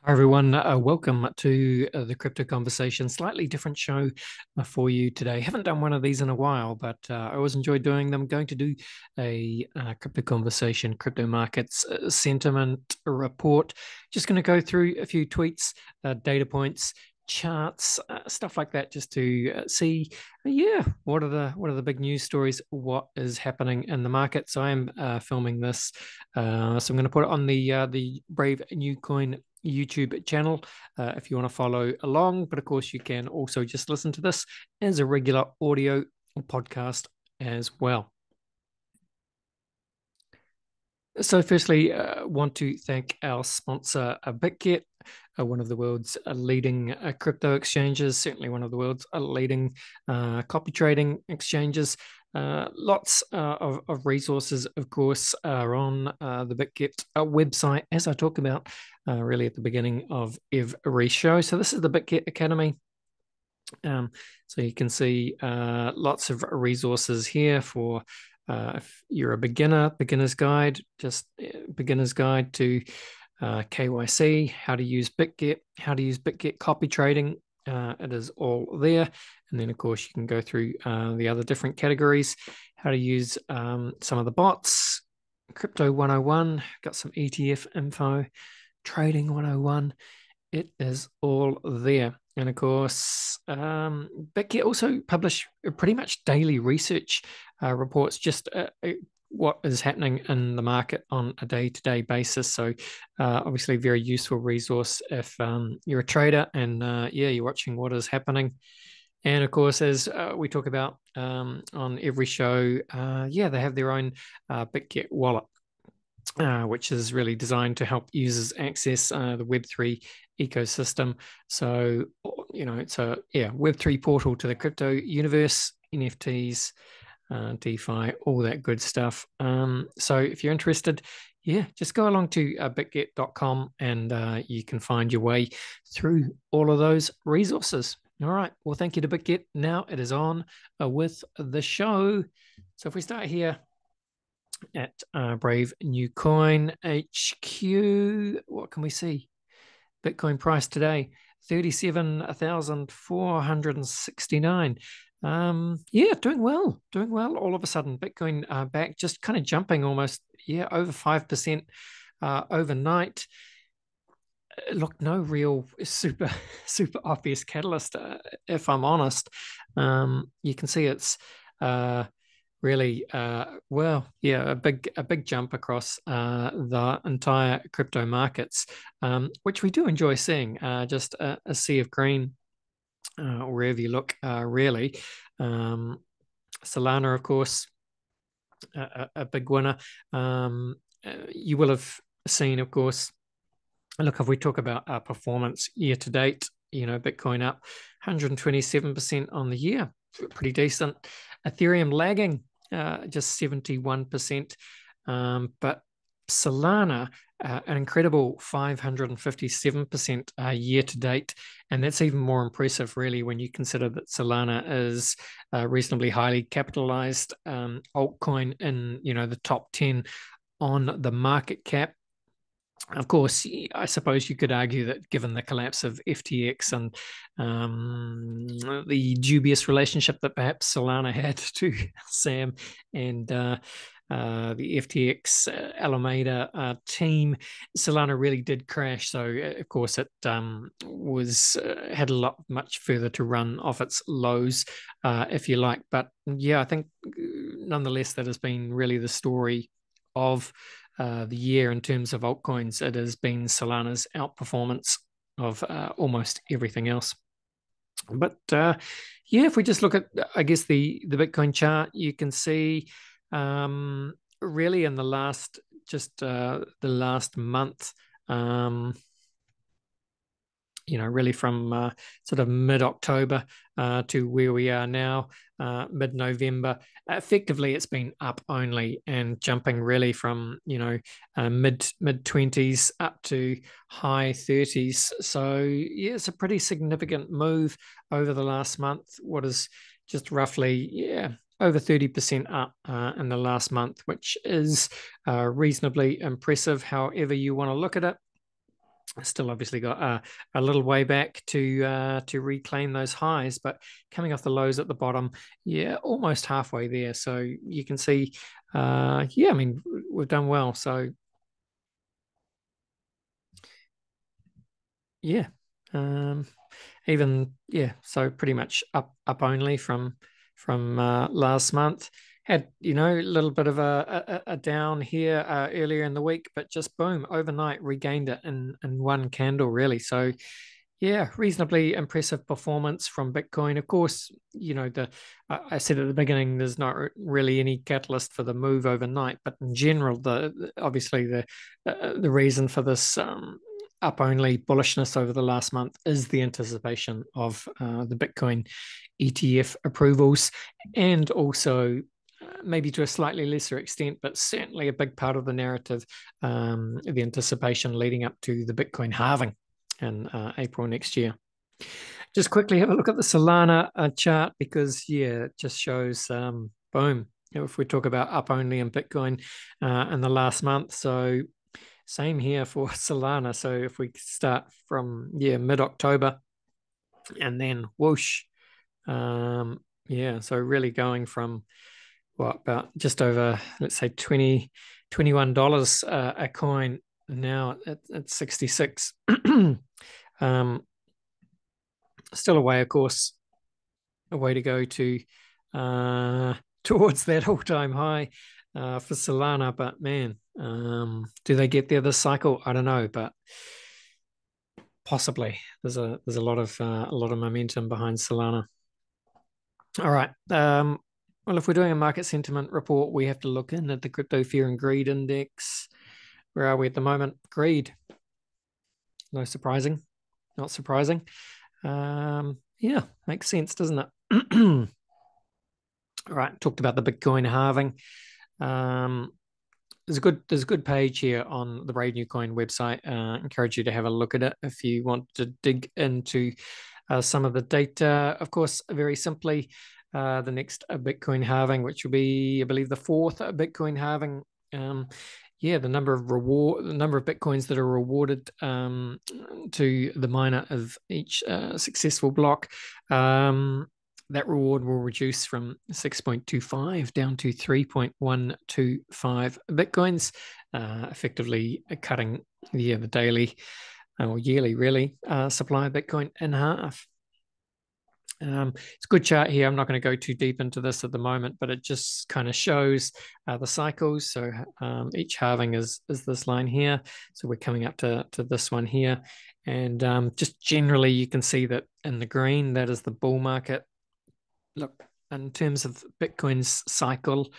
Hi everyone, welcome to the Crypto Conversation. Slightly different show for you today. Haven't done one of these in a while, but I always enjoy doing them. Going to do a Crypto Conversation, crypto markets sentiment report. Just going to go through a few tweets, data points, charts, stuff like that, just to see, what are the big news stories, what is happening in the market. So I'm filming this, so I'm going to put it on the Brave New Coin YouTube channel if you want to follow along. But of course, you can also just listen to this as a regular audio podcast as well. So, firstly, want to thank our sponsor, BitGet, one of the world's leading crypto exchanges, certainly one of the world's leading copy trading exchanges. Lots of resources, of course, are on the BitGet website, as I talk about really at the beginning of every show. So, this is the BitGet Academy. So, you can see lots of resources here for if you're a beginner's guide, just beginner's guide to KYC, how to use BitGet copy trading. It is all there. And then, of course, you can go through the other different categories, how to use some of the bots, Crypto 101, got some ETF info, Trading 101. It is all there. And of course, BitGet also publish pretty much daily research reports, just what is happening in the market on a day-to-day basis. So obviously very useful resource if you're a trader and you're watching what is happening. And of course, as we talk about on every show, they have their own BitGet wallet. Which is really designed to help users access the Web3 ecosystem. So, it's a Web3 portal to the crypto universe, NFTs, DeFi, all that good stuff. So if you're interested, just go along to bitget.com and you can find your way through all of those resources. All right. Well, thank you to BitGet. Now it is on with the show. So if we start here at Brave New Coin HQ. What can we see? Bitcoin price today, 37,469. Doing well. All of a sudden, Bitcoin back, just kind of jumping almost, over 5% overnight. Look, no real super obvious catalyst, if I'm honest. You can see it's really a big jump across the entire crypto markets, which we do enjoy seeing. Just a sea of green wherever you look, really. Solana, of course, a big winner. You will have seen, of course. Look, if we talk about our performance year to date, Bitcoin up 127% on the year, pretty decent. Ethereum lagging just 71%. But Solana, an incredible 557% year to date. And that's even more impressive, really, when you consider that Solana is a reasonably highly capitalized altcoin in, the top 10 on the market cap. Of course, I suppose you could argue that given the collapse of FTX and the dubious relationship that perhaps Solana had to Sam and the FTX Alameda team, Solana really did crash. So, of course, it had a lot much further to run off its lows, if you like. But I think nonetheless that has been really the story of the year in terms of altcoins. It has been Solana's outperformance of almost everything else. But if we just look at, I guess, the Bitcoin chart, you can see really in the last month, really from sort of mid-October to where we are now, mid-November. Effectively, it's been up only and jumping really from, mid-20s up to high 30s. So, it's a pretty significant move over the last month. What is just roughly, over 30% up in the last month, which is reasonably impressive, however you want to look at it. Still obviously got a little way back to reclaim those highs, but coming off the lows at the bottom, yeah, almost halfway there. So you can see, yeah, I mean, we've done well. So yeah, um, even yeah, so pretty much up only from last month. Had a little bit of a down here earlier in the week, but just boom, overnight regained it in one candle really. So yeah, reasonably impressive performance from Bitcoin. Of course, I said at the beginning there's not really any catalyst for the move overnight, but in general, obviously the reason for this up only bullishness over the last month is the anticipation of the Bitcoin ETF approvals, and also maybe to a slightly lesser extent, but certainly a big part of the narrative, the anticipation leading up to the Bitcoin halving in April next year. Just quickly have a look at the Solana chart because, yeah, it just shows, boom, if we talk about up only in Bitcoin in the last month. So same here for Solana. So if we start from, yeah, mid-October and then whoosh, yeah, so really going from what, about just over, let's say, $21 a coin, now at 66. Still a way, of course, a way to go to towards that all-time high for Solana. But man, do they get there this cycle? I don't know, but possibly. There's a lot of momentum behind Solana. All right. Well, if we're doing a market sentiment report, we have to look in at the crypto fear and greed index. Where are we at the moment? Greed. No surprising. Not surprising. Yeah, makes sense, doesn't it? All right, talked about the Bitcoin halving. There's a good page here on the Brave New Coin website. Encourage you to have a look at it if you want to dig into some of the data. Of course, very simply, the next Bitcoin halving, which will be, I believe, the fourth Bitcoin halving. Yeah, the number of Bitcoins that are rewarded to the miner of each successful block. That reward will reduce from 6.25 down to 3.125 Bitcoins, effectively cutting the daily or yearly, really, supply of Bitcoin in half. It's a good chart here. I'm not going to go too deep into this at the moment, but it just kind of shows the cycles. So each halving is this line here. So we're coming up to this one here. And just generally, you can see that in the green, that is the bull market. Look, in terms of Bitcoin's cycle,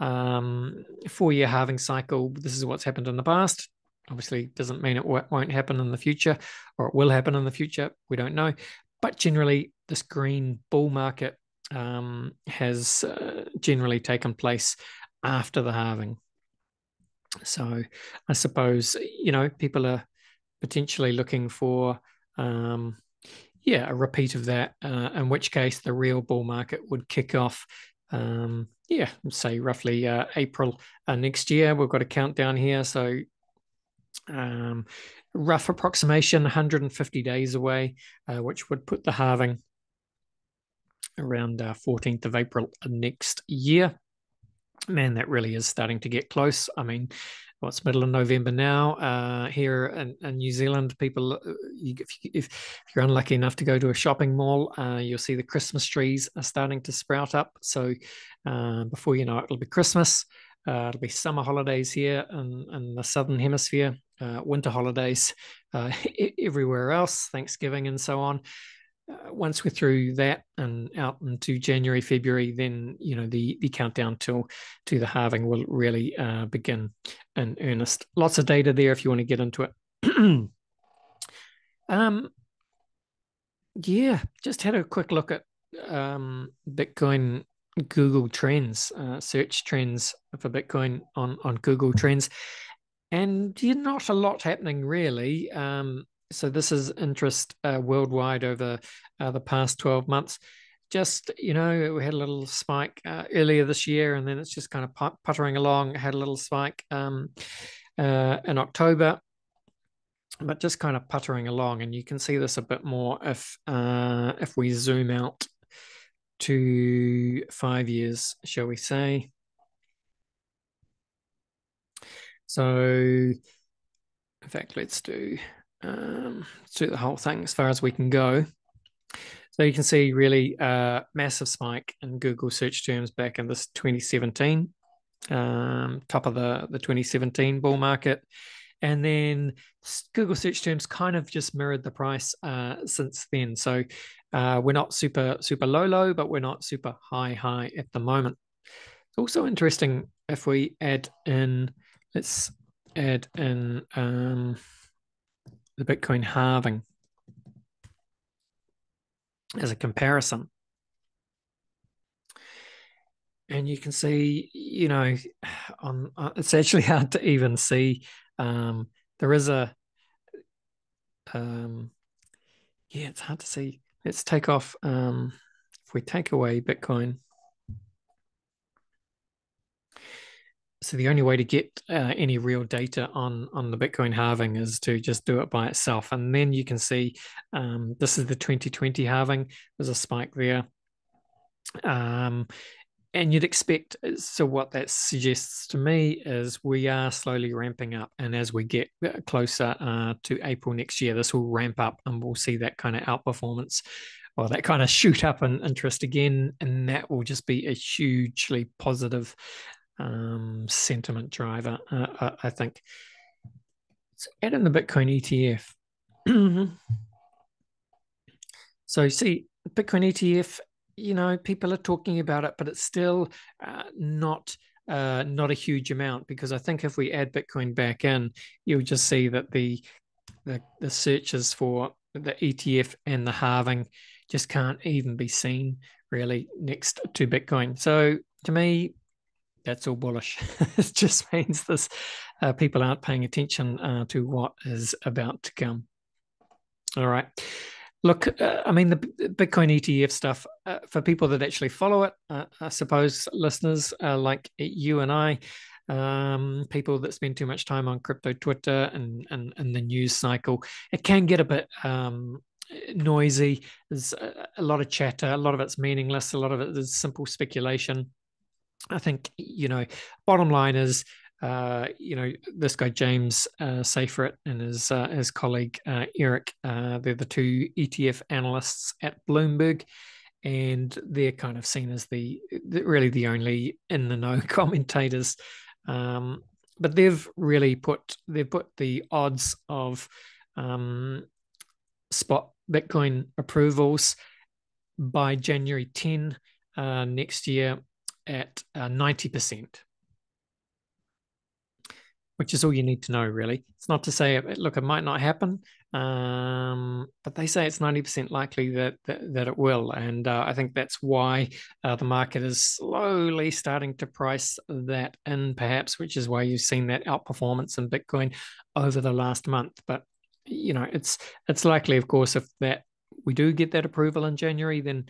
4-year halving cycle, this is what's happened in the past. Obviously, doesn't mean it won't happen in the future, or it will happen in the future. We don't know. But generally, this green bull market has generally taken place after the halving. So I suppose, people are potentially looking for yeah, a repeat of that, in which case the real bull market would kick off, yeah, say roughly April next year. We've got a countdown here. So rough approximation, 150 days away, which would put the halving around 14th of April next year. Man, that really is starting to get close. I mean, what's middle of November now? Here in New Zealand, people, if you're unlucky enough to go to a shopping mall, you'll see the Christmas trees are starting to sprout up. So before you know it, it'll be Christmas. It'll be summer holidays here in the Southern Hemisphere, winter holidays everywhere else, Thanksgiving and so on. Once we're through that and out into January, February, then the countdown to the halving will really begin in earnest. Lots of data there if you want to get into it. Yeah, just had a quick look at Bitcoin Google Trends, search trends for Bitcoin on Google Trends, and not a lot happening really. So this is interest worldwide over the past 12 months. Just, we had a little spike earlier this year, and then it's just kind of puttering along. Had a little spike in October. but just kind of puttering along. And you can see this a bit more if we zoom out to 5 years, shall we say. So, in fact, let's do the whole thing as far as we can go. So you can see really massive spike in Google search terms back in this 2017, top of the 2017 bull market. And then Google search terms kind of just mirrored the price since then. So we're not super low, but we're not super high at the moment. It's also interesting if we add in, let's add in the Bitcoin halving as a comparison. And you can see, it's actually hard to even see. There is a, it's hard to see. Let's take off, if we take away Bitcoin. So the only way to get any real data on the Bitcoin halving is to just do it by itself. And then you can see this is the 2020 halving. There's a spike there. And you'd expect, so what that suggests to me is we are slowly ramping up. And as we get closer to April next year, this will ramp up and we'll see that kind of outperformance or that kind of shoot up in interest again. And that will just be a hugely positive sentiment driver, I think. Let's add in the Bitcoin ETF. So you see, Bitcoin ETF, people are talking about it, but it's still not a huge amount, because I think if we add Bitcoin back in, you'll just see that the searches for the ETF and the halving just can't even be seen really next to Bitcoin. So to me, that's all bullish. It just means this people aren't paying attention to what is about to come. All right. Look, I mean, the Bitcoin ETF stuff, for people that actually follow it, I suppose listeners like you and I, people that spend too much time on crypto Twitter and the news cycle, it can get a bit noisy. There's a lot of chatter, a lot of it's meaningless, a lot of it is simple speculation. I think, bottom line is, this guy James Seyfried and his colleague Eric, they're the two ETF analysts at Bloomberg, and they're kind of seen as really the only in the know commentators. But they've really put the odds of spot Bitcoin approvals by January 10 next year at 90%, which is all you need to know, really. It's not to say, look, it might not happen, but they say it's 90% likely that it will. And I think that's why the market is slowly starting to price that in, perhaps, which is why you've seen that outperformance in Bitcoin over the last month. But, it's likely, of course, if that we do get that approval in January, then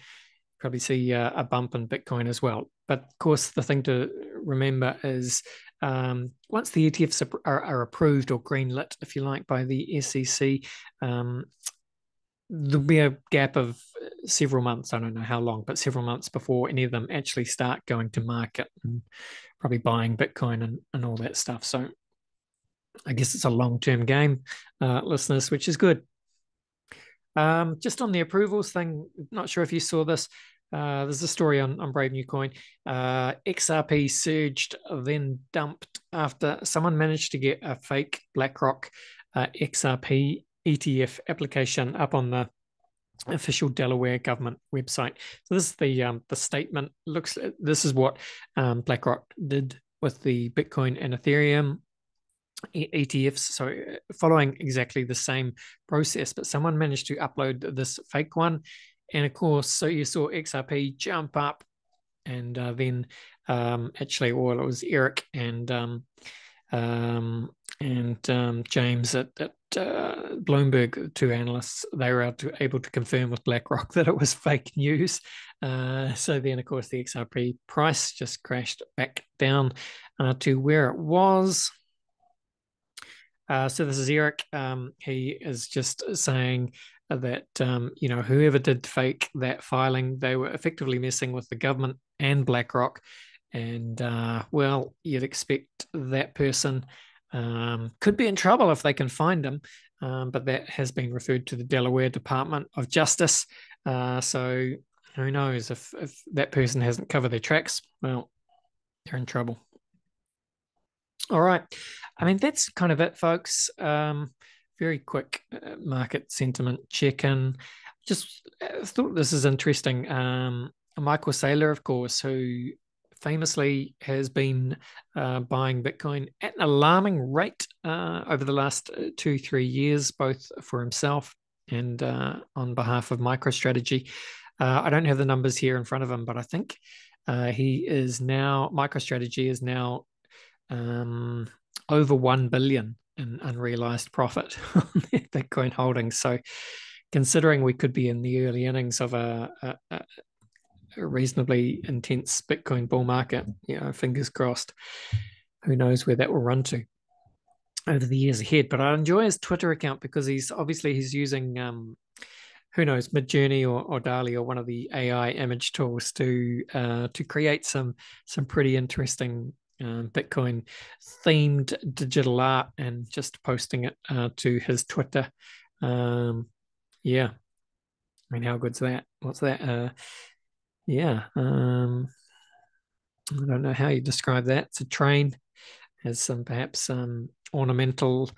probably see a bump in Bitcoin as well. But of course, the thing to remember is once the ETFs are approved or greenlit, if you like, by the SEC, there'll be a gap of several months. I don't know how long, but several months before any of them actually start going to market and probably buying Bitcoin and all that stuff. So I guess it's a long-term game, listeners, which is good. Just on the approvals thing, not sure if you saw this. There's a story on Brave New Coin. XRP surged, then dumped after someone managed to get a fake BlackRock XRP ETF application up on the official Delaware government website. So this is the statement. This is what BlackRock did with the Bitcoin and Ethereum ETFs, so following exactly the same process, but someone managed to upload this fake one, and of course, so you saw XRP jump up, and then actually, well, it was Eric and James at Bloomberg, two analysts, they were able to confirm with BlackRock that it was fake news. So then, of course, the XRP price just crashed back down to where it was. So this is Eric. He is just saying that whoever did fake that filing, they were effectively messing with the government and BlackRock, and well, you'd expect that person could be in trouble if they can find him. But that has been referred to the Delaware Department of Justice. So who knows if that person hasn't covered their tracks? Well, they're in trouble. All right. I mean, that's kind of it, folks. Very quick market sentiment check-in. Just thought this is interesting. Michael Saylor, of course, who famously has been buying Bitcoin at an alarming rate over the last 2-3 years, both for himself and on behalf of MicroStrategy. I don't have the numbers here in front of him, but I think MicroStrategy is now over 1 billion in unrealized profit on their Bitcoin holdings. So considering we could be in the early innings of a reasonably intense Bitcoin bull market, fingers crossed, who knows where that will run to over the years ahead. But I enjoy his Twitter account because he's using who knows, Midjourney or DALL-E or one of the AI image tools to create some pretty interesting Bitcoin themed digital art, and just posting it to his Twitter. Yeah, I mean, how good's that? What's that? Yeah, I don't know how you describe that. It's a train, has some perhaps ornamental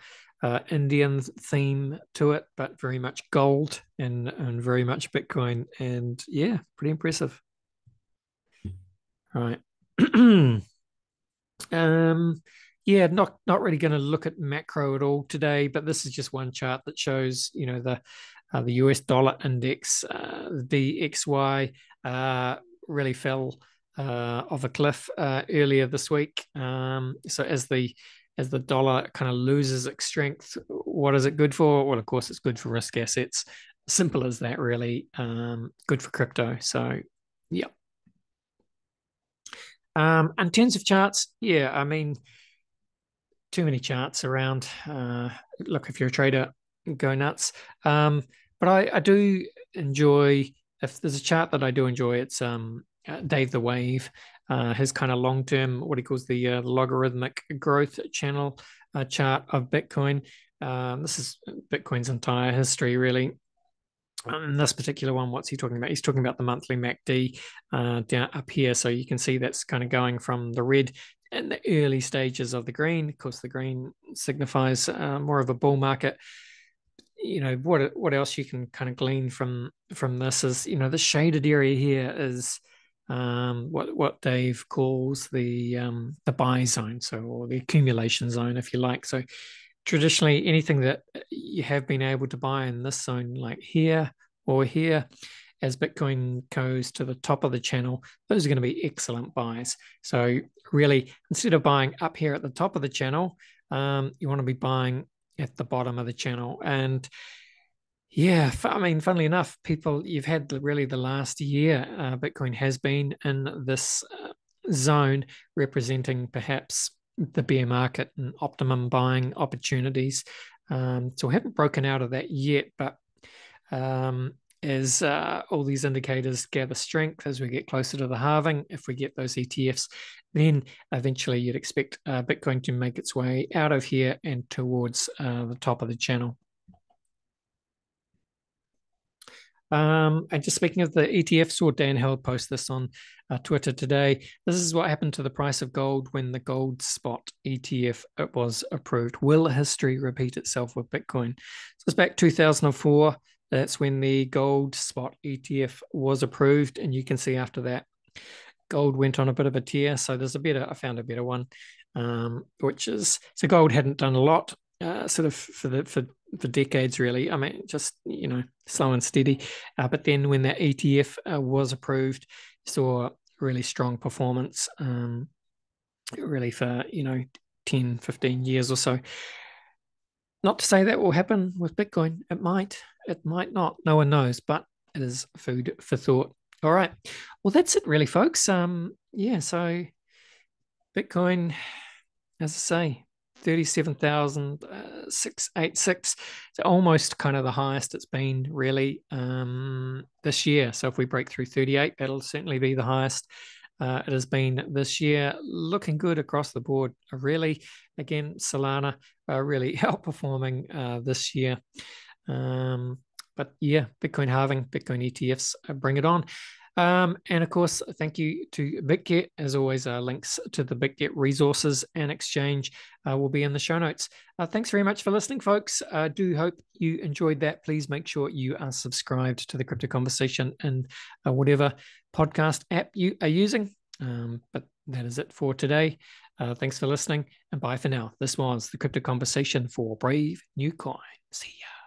Indian theme to it, but very much gold and very much Bitcoin, and yeah, pretty impressive. Right. Yeah, not really going to look at macro at all today, but this is just one chart that shows, the US dollar index, the DXY, really fell off a cliff earlier this week. So as the dollar kind of loses its strength, what is it good for? Well, of course, it's good for risk assets. Simple as that, really. Good for crypto. So, yeah. In terms of charts, yeah, I mean, too many charts around. Look, if you're a trader, go nuts. But I do enjoy, if there's a chart that I do enjoy, it's Dave the Wave, his kind of long-term, what he calls the logarithmic growth channel chart of Bitcoin. This is Bitcoin's entire history, really. In this particular one, what's he talking about? He's talking about the monthly MACD down up here. So you can see that's kind of going from the red in the early stages of the green. Of course, the green signifies more of a bull market. What else you can kind of glean from this is, the shaded area here is what Dave calls the buy zone, so, or the accumulation zone, if you like. So traditionally, anything that you have been able to buy in this zone, like here or here, as Bitcoin goes to the top of the channel, those are going to be excellent buys. So really, instead of buying up here at the top of the channel, you want to be buying at the bottom of the channel. And yeah, I mean, funnily enough, you've had really the last year, Bitcoin has been in this zone, representing perhaps the bear market and optimum buying opportunities. So we haven't broken out of that yet, but as all these indicators gather strength as we get closer to the halving, if we get those ETFs, then eventually you'd expect Bitcoin to make its way out of here and towards the top of the channel. And just speaking of the ETF, saw Dan Held post this on Twitter today. This is what happened to the price of gold when the gold spot ETF was approved. Will history repeat itself with Bitcoin? So it's back 2004. That's when the gold spot ETF was approved. And you can see after that, gold went on a bit of a tear. So I found a better one, which is, so gold hadn't done a lot sort of for decades, really. I mean, just, slow and steady. But then when that ETF was approved, saw really strong performance, really for, 10, 15 years or so. Not to say that will happen with Bitcoin. It might not. No one knows, but it is food for thought. All right. Well, that's it really, folks. Yeah, so Bitcoin, as I say, 37,686. It's almost kind of the highest it's been really this year. So if we break through 38, that'll certainly be the highest it has been this year. Looking good across the board. Really, again, Solana really outperforming this year. But yeah, Bitcoin halving, Bitcoin ETFs, bring it on. And of course, thank you to BitGet. As always, links to the BitGet resources and exchange will be in the show notes. Thanks very much for listening, folks. I do hope you enjoyed that. Please make sure you are subscribed to the Crypto Conversation in whatever podcast app you are using. But that is it for today. Thanks for listening, and bye for now. This was the Crypto Conversation for Brave New Coin. See ya.